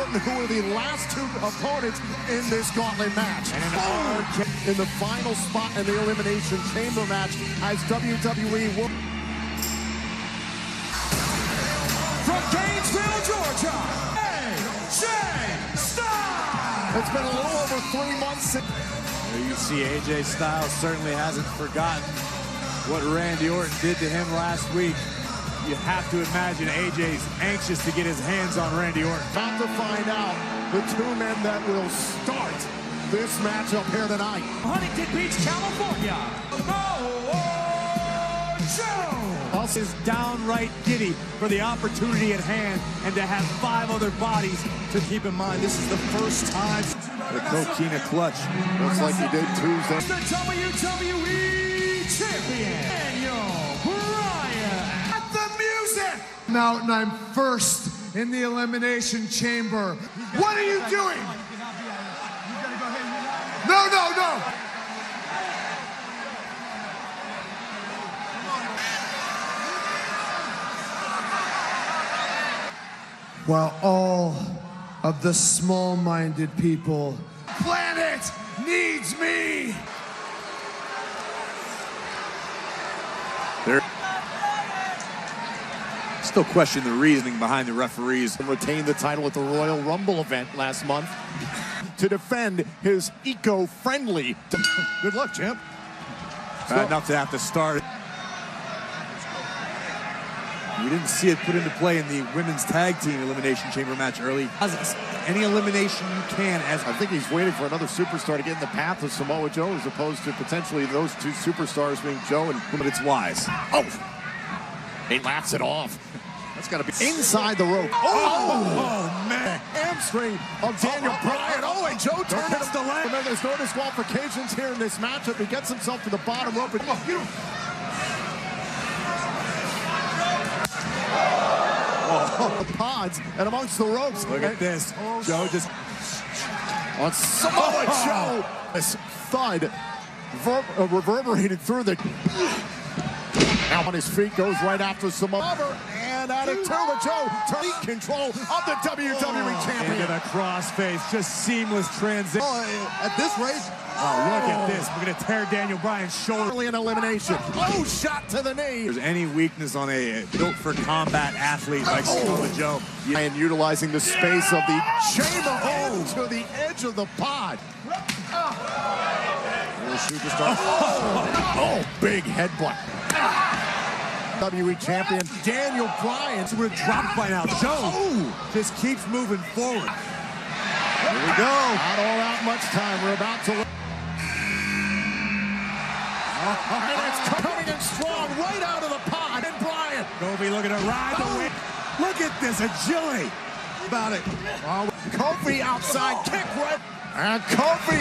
Orton, who are the last two opponents in this gauntlet match. And in the final spot in the Elimination Chamber match as WWE will... From Gainesville, Georgia, AJ Styles! It's been a little over 3 months since... There you see AJ Styles certainly hasn't forgotten what Randy Orton did to him last week. You have to imagine AJ's anxious to get his hands on Randy Orton. About to find out the two men that will start this matchup here tonight. Huntington Beach, California, Us is downright giddy for the opportunity at hand and to have 5 other bodies to keep in mind. This is the first time the Coquina clutch. Looks like he did Tuesday. The WWE Champion, out and I'm first in the Elimination Chamber. What are you doing? No, no, no. While all of the small-minded people, planet needs me. Still question the reasoning behind the referees. Retained the title at the Royal Rumble event last month to defend his eco-friendly. Good luck, champ. Enough to have to start. We didn't see it put into play in the women's tag team elimination chamber match early. Any elimination you can. As I think he's waiting for another superstar to get in the path of Samoa Joe, as opposed to potentially those two superstars being Joe and. But it's wise. Oh, he laughs it off. That's got to be inside the rope. Oh man. Hamstring of Daniel Bryan. Oh, and Joe turned it the leg. Remember, there's no disqualifications here in this matchup. He gets himself to the bottom rope. And the pods and amongst the ropes. Look at this. Joe just on Samoa Joe. This thud reverberated through the. Now on his feet, goes right after Samoa. And out of Samoa Joe, taking control of the WWE Champion. Into the crossface, just seamless transition. At this rate, look at this. We're going to tear Daniel Bryan's shoulder. Early in elimination. Oh, shot to the knee. If there's any weakness on a built-for-combat athlete like Samoa Joe. And utilizing the space of the chamber to the edge of the pod. Superstar. Oh, big headbutt. WWE Champion Daniel Bryan would have dropped by now. Joe just keeps moving forward. Here we go. Not all out much time. We're about to. And it's coming in strong right out of the pod. And Bryan. Kofi looking to ride the win. Look at this agility. About it. Kofi outside kick right. And Kofi,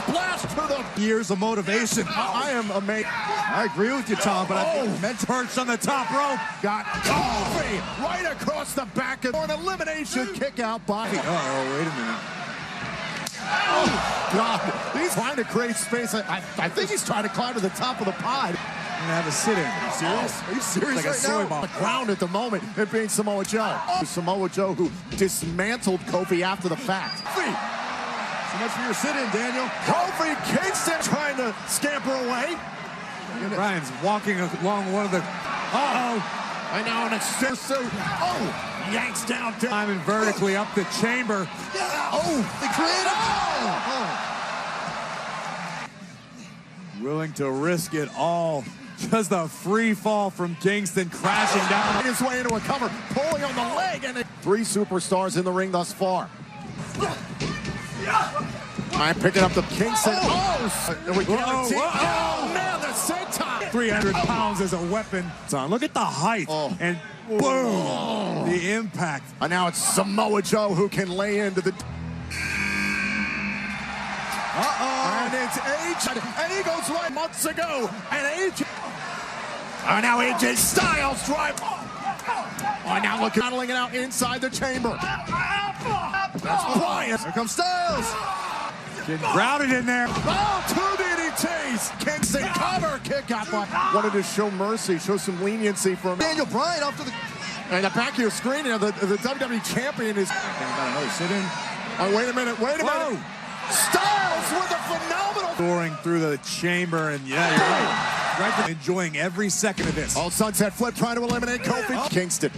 splash to the years of motivation. I am amazed. I agree with you, Tom, but I meant perched on the top rope. Got Kofi right across the back of an elimination kick out by. Oh, wait a minute. Oh, God. He's trying to create space. I think he's trying to climb to the top of the pod. I'm gonna have a sit-in. Are you serious? Are you serious like right now? On the ground at the moment, it being Samoa Joe. Samoa Joe, who dismantled Kofi after the fact. So much for your sit-in, Daniel. Kofi Kingston trying to scamper away. Bryan's walking along one of the... And now an extended suit. Yanks down. Climbing vertically up the chamber. They create Willing to risk it all. Just a free fall from Kingston, crashing down. His way into a cover, pulling on the leg. And 3 superstars in the ring thus far. I'm picking up the Kingston. We guarantee. Man, the senton. 300 pounds as a weapon. Look at the height. And boom, the impact. And now it's Samoa Joe who can lay into the. And it's AJ. And he goes right months ago. And AJ. And now AJ Styles drive. Now look, battling it out inside the chamber. That's Bryan. Here comes Styles. Getting grounded in there. 2 DDTs. Kingston cover kick out. Wanted to show mercy, show some leniency for him. Daniel Bryan off to the. And the back of your screen, you know, the WWE champion is. Got another sit-in. Oh, wait a minute, wait a minute. Styles with a phenomenal. Soaring through the chamber, and yeah, you're right. Right there, enjoying every second of this. Oh, sunset flip trying to eliminate Kofi Kingston.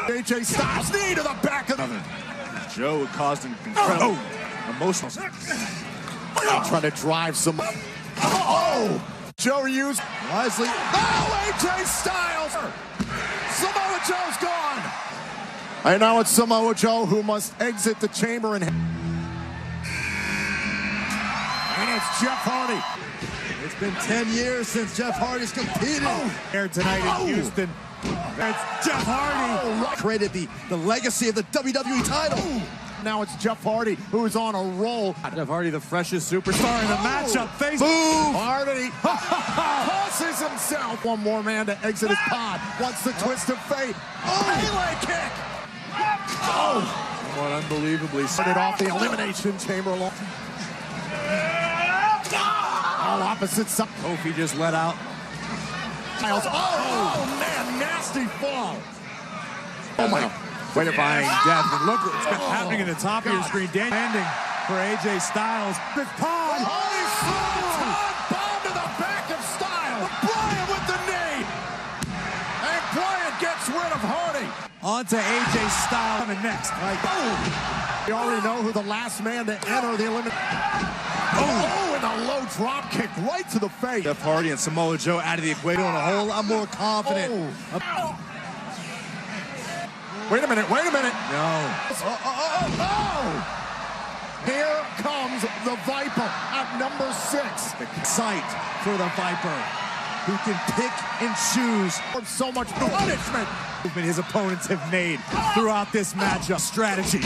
AJ Styles knee to the back of Joe caused an incredible emotional. Trying to drive some. Oh! Joe used wisely. Oh, AJ Styles! Samoa Joe's gone. And now it's Samoa Joe who must exit the chamber and it's Jeff Hardy. It's been 10 years since Jeff Hardy's competed. Here tonight in Houston. That's Jeff Hardy. Created the legacy of the WWE title. Now it's Jeff Hardy who is on a roll. Jeff Hardy, the freshest superstar in the matchup. Face boom! Hardy tosses himself. One more man to exit his pod. Wants the twist of fate. Melee kick. What unbelievably started off the Elimination Chamber. Opposite side. Kofi just let out. Oh man, nasty fall. Oh my. Way to defying death. And look what's happening in the top of your screen. Landing for AJ Styles. This pod. Bomb to the back of Styles. Bryan with the knee. And Bryan gets rid of Hardy. On to AJ Styles coming next. You already know who the last man to enter the elimination. And a low drop kick right to the face. Jeff Hardy and Samoa Joe out of the equation. A whole lot more confident. Wait a minute, wait a minute. No. Here comes the Viper at number 6. Sight for the Viper, who can pick and choose. So much punishment His opponents have made throughout this matchup. Strategy.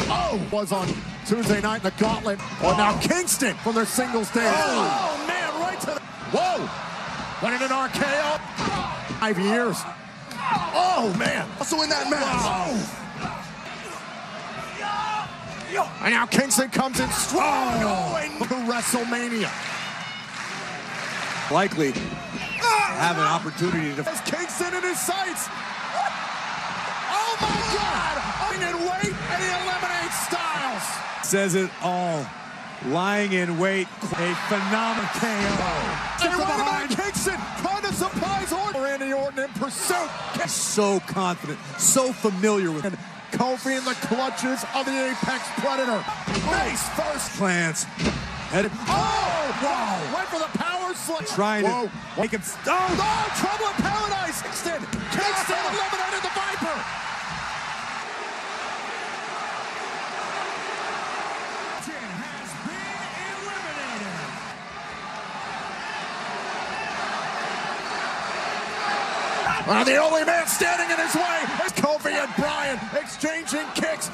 Was on Tuesday night in the Gauntlet. Now Kingston from their singles day. Oh man, right to the. Whoa! What an RKO. 5 years. Oh man. Also in that match. And now Kingston comes in strong going to WrestleMania. Likely have an opportunity to. Kingston in his sights. Oh my God! Lying in wait, and he eliminates Styles. Says it all. Lying in wait, a phenomenal KO. And right behind Kingston, trying to surprise Orton. Randy Orton in pursuit. So confident, so familiar with him. Kofi in the clutches of the Apex Predator. Face first. Plants. Headed. Wow! Went for the power slam. Trying to make him. Trouble in paradise. Kingston eliminated the Viper. The only man standing in his way is Kofi and Bryan exchanging kicks.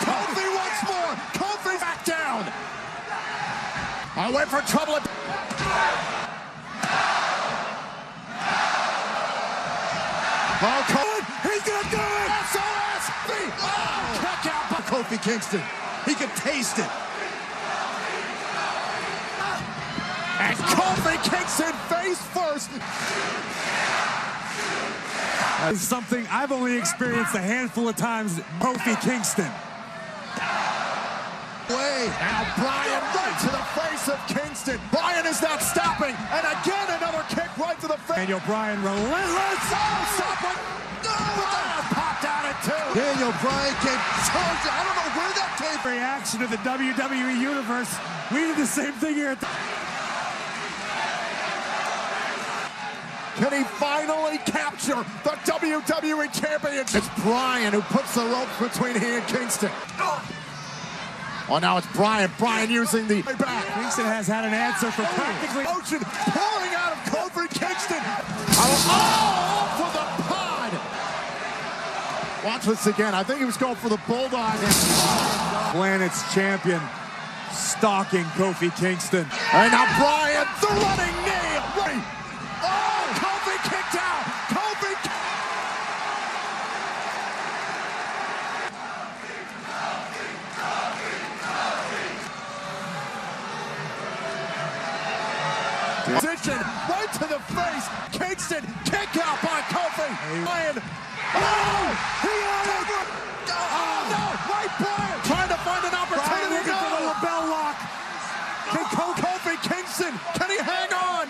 Kofi once more. Kofi back down. I went for trouble. He's gonna do it. SOS. Kick out by Kofi Kingston. He can taste it. And Kofi Kingston face first. That is something I've only experienced a handful of times. Kofi Kingston. Now Bryan right to the face of Kingston. Bryan is not stopping. And again, another kick right to the face. Daniel Bryan relentless. Stop it. Bryan popped out at 2. Daniel Bryan came charging. I don't know where that came from. Reaction to the WWE Universe. We did the same thing here at the... Can he finally capture the WWE Championship? It's Bryan who puts the ropes between he and Kingston. Now it's Bryan. Bryan using the back. Kingston has had an answer for practically... Motion pouring out of Kofi Kingston. For the pod. Watch this again. I think he was going for the Bulldog. Planet's champion stalking Kofi Kingston. And now Bryan, the running knee. Kofi kicked out. Kofi. Position right to the face. Kingston kick out by Kofi. Bryan. Oh, he had it. Oh, no, right Bryan. Trying to find an opportunity to go. The lapel lock. Can Kofi Kingston, can he hang on?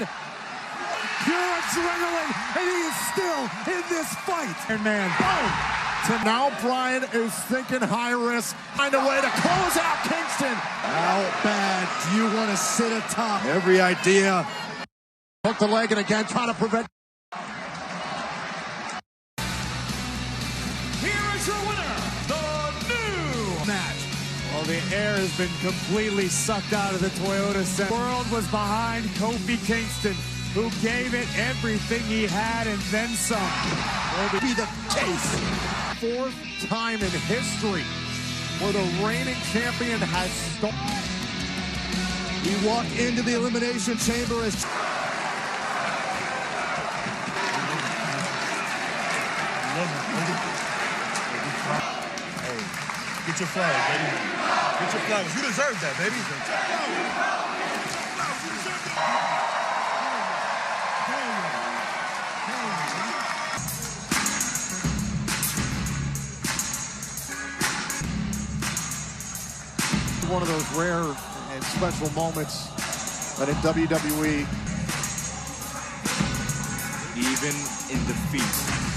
Pure adrenaline, and he is still in this fight. And man, Now Bryan is thinking high risk. Find a way to close out Kingston. How bad do you want to sit atop? Every idea. Hook the leg and again try to prevent. Here is your winner, the new match. well, the air has been completely sucked out of the Toyota Center. The world was behind Kofi Kingston, who gave it everything he had and then some. Will be the case. Fourth time in history where the reigning champion has stolen. He walked into the Elimination Chamber as... Get your flowers, baby. Get your flowers. You deserve that, baby. One of those rare and special moments that in WWE, even in defeat,